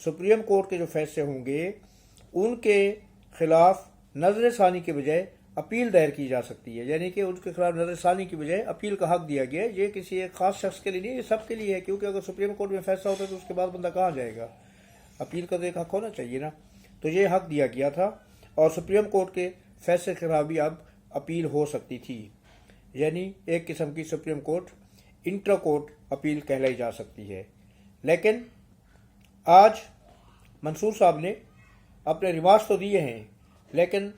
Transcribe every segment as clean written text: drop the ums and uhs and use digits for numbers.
Supreme court کے جو فیصلے ہوں گے ان کے خلاف نظر ثانی کے بجائے اپیل دائر کی جا سکتی ہے، یعنی کہ ان کے خلاف نظر ثانی کی بجائے اپیل کا حق دیا گیا ہے۔ یہ کسی ایک خاص شخص کے لیے نہیں، یہ سب کے لیے ہے، کیونکہ اگر سپریم کورٹ میں فیصلہ ہوتا ہے تو اس کے بعد بندہ کہاں جائے گا؟ اپیل کا تو ایک حق ہونا چاہیے نا، تو یہ حق دیا گیا تھا، اور سپریم کورٹ کے فیصلے کے خلاف بھی اب اپیل ہو سکتی تھی، یعنی ایک قسم کی supreme court intra court appeal کہلائی جا سکتی ہے۔ لیکن آج منصور صاحب نے اپنے ریمارکس تو دیے ہیں، لیکن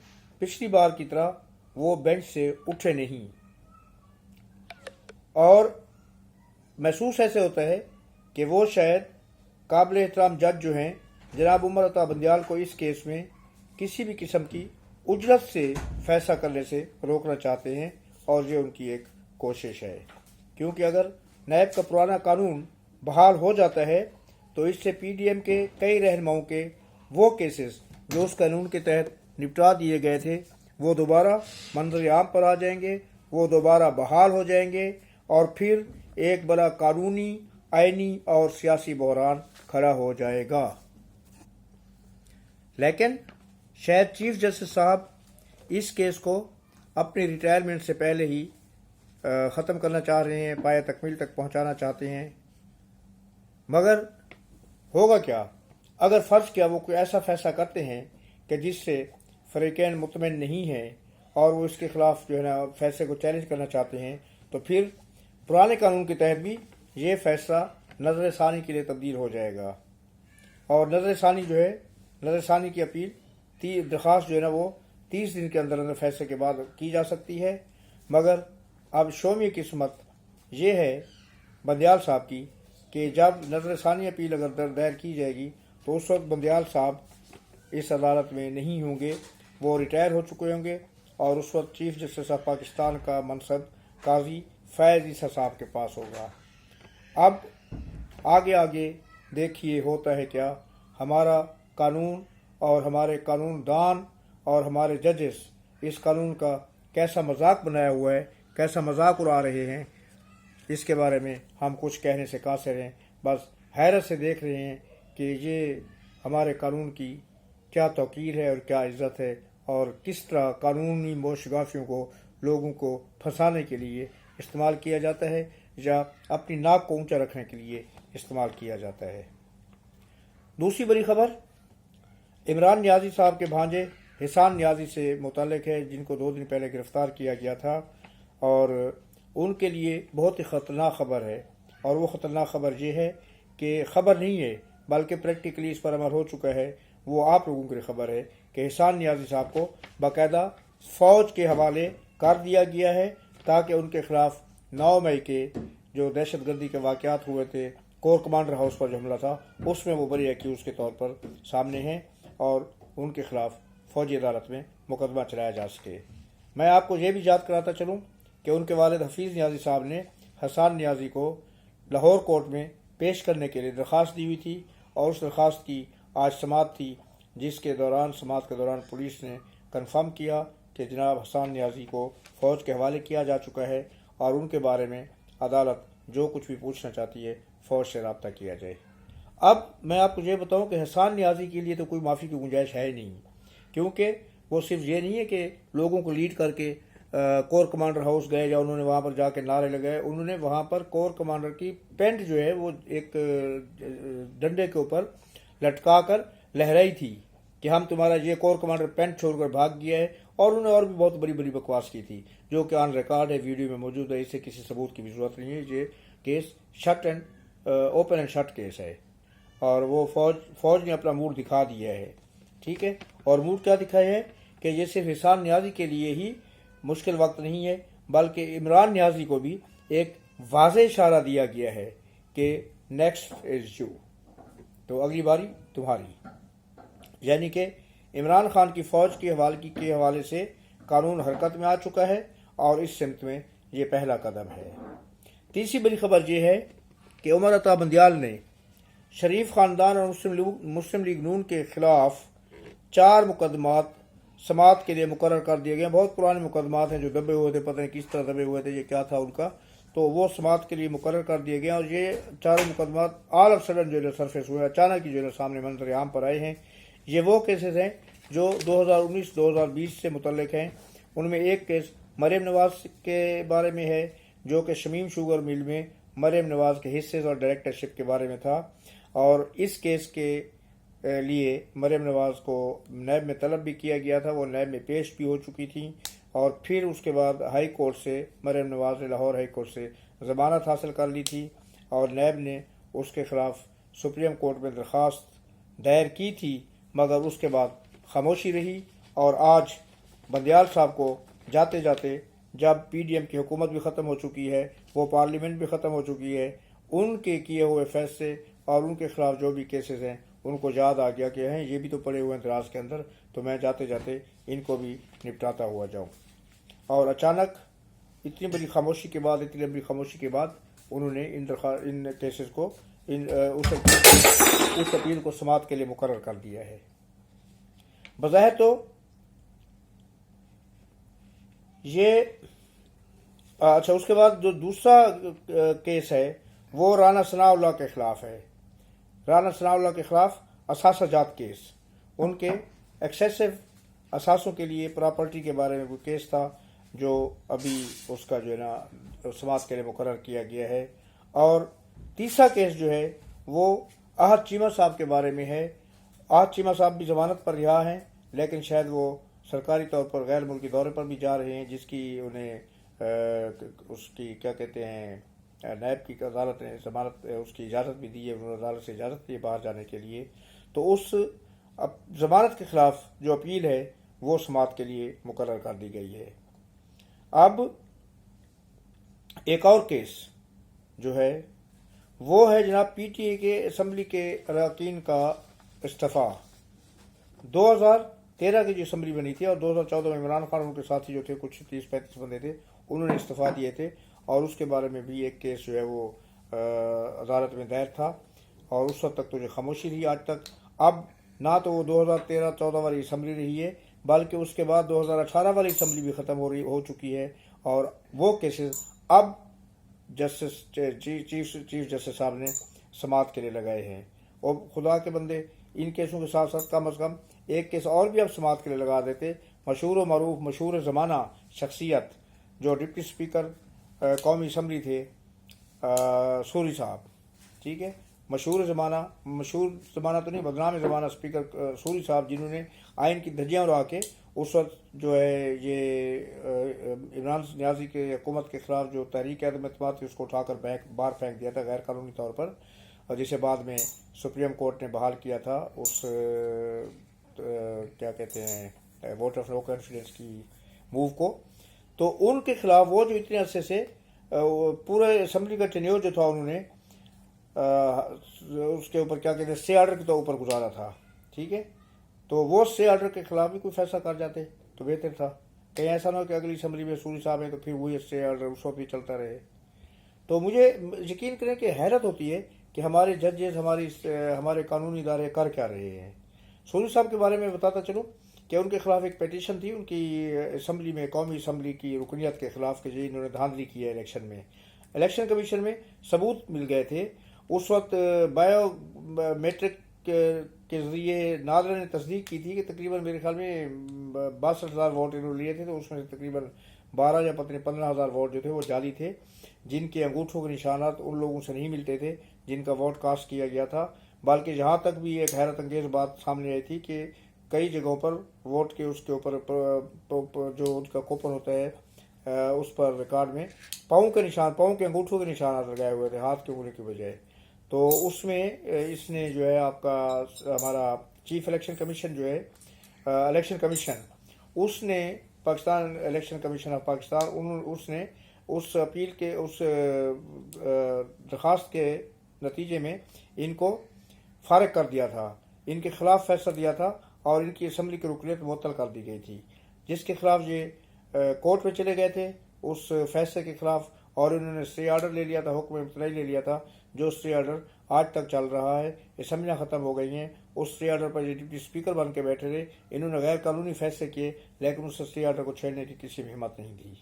پچھلی بار کی طرح وہ بینچ سے اٹھے نہیں، اور محسوس ایسے ہوتا ہے کہ وہ شاید قابل احترام جج جو ہیں جناب عمر عطا بندیال کو اس کیس میں کسی بھی قسم کی اجرت سے فیصلہ کرنے سے روکنا چاہتے ہیں، اور یہ ان کی ایک کوشش ہے، کیونکہ اگر نیب کا پرانا قانون بحال ہو جاتا ہے تو اس سے پی ڈی ایم کے کئی رہنماؤں کے وہ کیسز جو اس قانون کے تحت نپٹا دیے گئے تھے وہ دوبارہ منظر عام پر آ جائیں گے، وہ دوبارہ بحال ہو جائیں گے، اور پھر ایک بڑا قانونی، آئینی اور سیاسی بحران کھڑا ہو جائے گا۔ لیکن شاید چیف جسٹس صاحب اس کیس کو اپنی ریٹائرمنٹ سے پہلے ہی ختم کرنا چاہ رہے ہیں، پایہ تکمیل تک پہنچانا چاہتے ہیں، مگر ہوگا کیا اگر فرض کیا وہ کوئی ایسا فیصلہ کرتے ہیں کہ جس سے فریقین مطمئن نہیں ہیں اور وہ اس کے خلاف جو ہے نا فیصلے کو چیلنج کرنا چاہتے ہیں، تو پھر پرانے قانون کے تحت بھی یہ فیصلہ نظر ثانی کے لیے تبدیل ہو جائے گا، اور نظر ثانی جو ہے، نظر ثانی کی اپیل درخواست جو ہے نا وہ 30 دن کے اندر فیصلے کے بعد کی جا سکتی ہے۔ مگر اب شومی قسمت یہ ہے بندیال صاحب کی کہ جب نظر ثانی اپیل اگر دائر کی جائے گی تو اس وقت بندیال صاحب اس عدالت میں نہیں ہوں گے، وہ ریٹائر ہو چکے ہوں گے، اور اس وقت چیف جسٹس آف پاکستان کا منصب قاضی فیض عیسیٰ صاحب کے پاس ہوگا۔ اب آگے دیکھیے ہوتا ہے کیا، ہمارا قانون اور ہمارے قانون دان اور ہمارے ججز اس قانون کا کیسا مذاق بنایا ہوا ہے، کیسا مذاق اڑا رہے ہیں، اس کے بارے میں ہم کچھ کہنے سے قاصر ہیں، بس حیرت سے دیکھ رہے ہیں کہ یہ ہمارے قانون کی کیا توقیر ہے اور کیا عزت ہے، اور کس طرح قانونی موشگافیوں کو لوگوں کو پھنسانے کے لیے استعمال کیا جاتا ہے یا اپنی ناک کو اونچا رکھنے کے لیے استعمال کیا جاتا ہے۔ دوسری بڑی خبر عمران نیازی صاحب کے بھانجے حسان نیازی سے متعلق ہے، جن کو 2 دن پہلے گرفتار کیا گیا تھا، اور ان کے لیے بہت ہی خطرناک خبر ہے، اور وہ خطرناک خبر یہ ہے کہ خبر نہیں ہے بلکہ پریکٹیکلی اس پر عمل ہو چکا ہے، وہ آپ لوگوں کے لیے خبر ہے کہ حسان نیازی صاحب کو باقاعدہ فوج کے حوالے کر دیا گیا ہے تاکہ ان کے خلاف 9 مئی کے جو دہشت گردی کے واقعات ہوئے تھے، کور کمانڈر ہاؤس پر جو حملہ تھا، اس میں وہ بڑی ایکیوز کے طور پر سامنے ہیں، اور ان کے خلاف فوجی عدالت میں مقدمہ چلایا جا سکے۔ میں آپ کو یہ بھی یاد کراتا چلوں کہ ان کے والد حفیظ نیازی صاحب نے حسان نیازی کو لاہور کورٹ میں پیش کرنے کے لیے درخواست دی ہوئی تھی، اور اس درخواست کی آج سماعت تھی، جس کے دوران سماعت کے دوران پولیس نے کنفرم کیا کہ جناب حسان نیازی کو فوج کے حوالے کیا جا چکا ہے، اور ان کے بارے میں عدالت جو کچھ بھی پوچھنا چاہتی ہے فوج سے رابطہ کیا جائے۔ اب میں آپ کو یہ بتاؤں کہ حسان نیازی کے لیے تو کوئی معافی کی گنجائش ہے ہی نہیں، کیونکہ وہ صرف یہ نہیں ہے کہ لوگوں کو لیڈ کر کے کور کمانڈر ہاؤس گئے یا انہوں نے وہاں پر جا کے نعرے لگائے، انہوں نے وہاں پر کور کمانڈر کی پینٹ جو ہے وہ ایک ڈنڈے کے اوپر لٹکا کر لہرائی تھی کہ ہم تمہارا یہ کور کمانڈر پینٹ چھوڑ کر بھاگ گیا ہے، اور انہوں نے اور بھی بہت بڑی بڑی بکواس کی تھی جو کہ آن ریکارڈ ہے، ویڈیو میں موجود ہے، اس سے کسی ثبوت کی بھی ضرورت نہیں ہے، یہ case open and shut case ہے، اور وہ فوج نے اپنا موڈ دکھا دیا ہے، ٹھیک ہے، اور موڈ کیا دکھایا ہے کہ یہ صرف حسان نیازی کے لیے ہی مشکل وقت نہیں ہے بلکہ عمران نیازی کو بھی ایک واضح اشارہ دیا گیا ہے کہ نیکسٹ از یو، تو اگلی باری تمہاری، یعنی کہ عمران خان کی فوج کے حوالے سے قانون حرکت میں آ چکا ہے، اور اس سمت میں یہ پہلا قدم ہے۔ تیسری بڑی خبر یہ ہے کہ عمر عطا بندیال نے شریف خاندان اور مسلم لیگ نون کے خلاف 4 مقدمات سماعت کے لیے مقرر کر دیے گئے۔ بہت پرانے مقدمات ہیں جو دبے ہوئے تھے، پتہ نہیں کس طرح دبے ہوئے تھے، یہ کیا تھا ان کا، تو وہ سماعت کے لیے مقرر کر دیے گئے، اور یہ چاروں مقدمات آل آف سڈن جو ہے سرفیس ہوئے، اچانک ہی جو ہے سامنے منظر عام پر آئے ہیں۔ یہ وہ کیسز ہیں جو 2019-2020 سے متعلق ہیں۔ ان میں ایک کیس مریم نواز کے بارے میں ہے، جو کہ شمیم شوگر مل میں مریم نواز کے حصے اور ڈائریکٹرشپ کے بارے میں تھا، اور اس کیس کے لیے مریم نواز کو نیب میں طلب بھی کیا گیا تھا، وہ نیب میں پیش بھی ہو چکی تھی، اور پھر اس کے بعد ہائی کورٹ سے مریم نواز نے لاہور ہائی کورٹ سے ضمانت حاصل کر لی تھی، اور نیب نے اس کے خلاف سپریم کورٹ میں درخواست دائر کی تھی، مگر اس کے بعد خاموشی رہی۔ اور آج بندیال صاحب کو جاتے جاتے، جب پی ڈی ایم کی حکومت بھی ختم ہو چکی ہے، وہ پارلیمنٹ بھی ختم ہو چکی ہے، ان کے کیے ہوئے فیصلے اور ان کے خلاف جو بھی کیسز ہیں ان کو یاد آ گیا کہ ہیں یہ بھی تو پڑے ہوئے ہیں دراز کے اندر، تو میں جاتے جاتے ان کو بھی نپٹاتا ہوا جاؤں۔ اور اچانک اتنی بڑی خاموشی کے بعد، اتنی لمبی خاموشی کے بعد، انہوں نے ان کیسز کو اس اپیل کو سماعت کے لیے مقرر کر دیا ہے۔ بظاہر تو یہ اچھا، اس کے بعد جو دوسرا کیس ہے وہ رانا ثناء اللہ کے خلاف ہے۔ رانا ثناء اللہ کے خلاف اثاثہ جات کیس، ان کے ایکسیسو اثاثوں کے لیے پراپرٹی کے بارے میں کوئی کیس تھا، جو ابھی اس کا جو ہے نا سماعت کے لیے مقرر کیا گیا ہے۔ اور تیسرا کیس جو ہے وہ احد چیمہ صاحب کے بارے میں ہے۔ احد چیمہ صاحب بھی ضمانت پر رہا ہیں، لیکن شاید وہ سرکاری طور پر غیر ملکی دورے پر بھی جا رہے ہیں، جس کی انہیں اس کی کیا کہتے ہیں نیب کی عدالت نے ضمانت اس کی اجازت بھی دی ہے، انہوں نے عدالت سے اجازت دی ہے باہر جانے کے لیے۔ تو اس ضمانت کے خلاف جو اپیل ہے وہ سماعت کے لیے مقرر کر دی گئی ہے۔ اب ایک اور کیس جو ہے وہ ہے جناب پی ٹی اے کے اسمبلی کے اراکین کا استعفیٰ۔ 2013 کی جو اسمبلی بنی تھی اور 2014 میں عمران خان ان کے ساتھی جو تھے کچھ 30-35 بندے تھے، انہوں نے استعفیٰ دیے تھے، اور اس کے بارے میں بھی ایک کیس جو ہے وہ عدالت میں دائر تھا، اور اس وقت تک تو جو خاموشی رہی آج تک۔ اب نہ تو وہ 2013-14 والی اسمبلی رہی ہے، بلکہ اس کے بعد 2018 والی اسمبلی بھی ختم ہو چکی ہے، اور وہ کیسز اب چیف جسٹس صاحب نے سماعت کے لیے لگائے ہیں۔ اور خدا کے بندے، ان کیسوں کے ساتھ ساتھ کم از کم ایک کیس اور بھی اب سماعت کے لیے لگا دیتے۔ مشہور و معروف، مشہور زمانہ شخصیت جو ڈپٹی اسپیکر قومی اسمبلی تھے، سوری صاحب، ٹھیک ہے، مشہور زمانہ تو نہیں، بدنام زمانہ اسپیکر سوری صاحب، جنہوں نے آئین کی دھجیاں اڑا کے اس وقت جو ہے یہ عمران نیازی کے حکومت کے خلاف جو تحریک عدم اعتماد تھی اس کو اٹھا کر باہر پھینک دیا تھا غیر قانونی طور پر، اور جسے بعد میں سپریم کورٹ نے بحال کیا تھا اس کیا کہتے ہیں ووٹ آف نو کانفیڈنس کی موو کو۔ تو ان کے خلاف وہ جو اتنے عرصے سے پورے اسمبلی کا ٹینیور جو تھا انہوں نے اس کے اوپر کیا کہتے ہیں اسٹے آرڈر کے تو اوپر گزارا تھا، ٹھیک ہے، تو وہ اسٹے آرڈر کے خلاف بھی کوئی فیصلہ کر جاتے تو بہتر تھا، کہیں ایسا نہ ہو کہ اگلی اسمبلی میں سوری صاحب ہیں تو پھر وہی اسٹے آرڈر اس وقت بھی چلتا رہے۔ تو مجھے یقین کریں کہ حیرت ہوتی ہے کہ ہمارے ججز، ہمارے قانونی ادارے کر کیا رہے ہیں۔ سوری صاحب کے بارے میں بتاتا چلوں کہ ان کے خلاف ایک پیٹیشن تھی ان کی اسمبلی میں، قومی اسمبلی کی رکنیت کے خلاف، کہ انہوں نے دھاندلی کی ہے الیکشن کمیشن میں ثبوت مل گئے تھے۔ اس وقت بایو میٹرک کے ذریعے ناظرہ نے تصدیق کی تھی کہ تقریباً میرے خیال میں 62,000 ووٹ انہوں نے لیے تھے، تو اس میں سے تقریباً 12 یا 15,000 ووٹ جو تھے وہ جعلی تھے، جن کے انگوٹھوں کے نشانات ان لوگوں سے نہیں ملتے تھے جن کا ووٹ کاسٹ کیا گیا تھا۔ بلکہ یہاں تک بھی ایک حیرت انگیز بات سامنے آئی تھی کہ کئی جگہوں پر ووٹ کے اس کے اوپر جو ان کا کوپن ہوتا ہے اس پر ریکارڈ میں پاؤں کے انگوٹھوں کے نشانات لگائے ہوئے تھے، ہاتھ کے انگلی کی بجائے۔ تو اس میں اس نے جو ہے آپ کا ہمارا چیف الیکشن کمیشن جو ہے الیکشن کمیشن، اس نے Pakistan election commission of Pakistan, اس نے اس اپیل کے اس درخواست کے نتیجے میں ان کو فارغ کر دیا تھا، ان کے خلاف فیصلہ دیا تھا، اور ان کی اسمبلی کی رکنیت معطل کر دی گئی تھی، جس کے خلاف یہ کورٹ میں چلے گئے تھے اس فیصلے کے خلاف، اور انہوں نے اسٹے آرڈر لے لیا تھا، حکم امتناعی لے لیا تھا، جو اسٹے آرڈر آج تک چل رہا ہے۔ اسمبلیاں ختم ہو گئی ہیں، اس اسٹے آرڈر پر یہ ڈپٹی اسپیکر بن کے بیٹھے رہے، انہوں نے غیر قانونی فیصلے کیے، لیکن اس اسٹے آرڈر کو چھیڑنے کی کسی بھی ہمت نہیں دی۔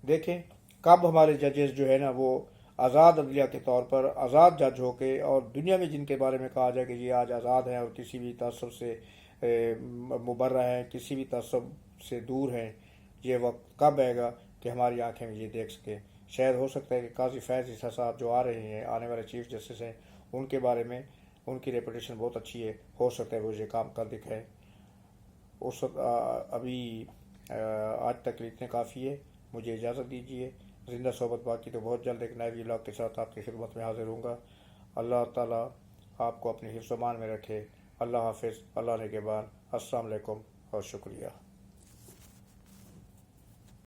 دیکھیں کب ہمارے ججز جو ہے نا وہ آزاد عدلیہ کے طور پر آزاد جج ہو کے، اور دنیا میں جن کے بارے میں کہا جائے کہ یہ آج آزاد ہیں اور کسی بھی تعصب سے مبرہ ہیں، کسی بھی تعصب سے دور ہیں، یہ وقت کب آئے گا کہ ہماری آنکھیں میں یہ دیکھ سکیں؟ شاید ہو سکتا ہے کہ قاضی فیض عیسیٰ صاحب جو آ رہے ہیں، آنے والے چیف جسٹس ہیں، ان کے بارے میں ان کی ریپوٹیشن بہت اچھی ہے، ہو سکتا ہے وہ یہ کام کر دکھائے۔ اس وقت ابھی آج تک اتنے کافی ہے، مجھے اجازت دیجیے۔ زندہ صحبت باقی تو بہت جلد ایک نئے ولاگ کے ساتھ آپ کی خدمت میں حاضر ہوں گا۔ اللہ تعالیٰ آپ کو اپنے حفظ و امان میں رکھے۔ اللہ حافظ، اللہ نگہبان، السلام علیکم اور شکریہ۔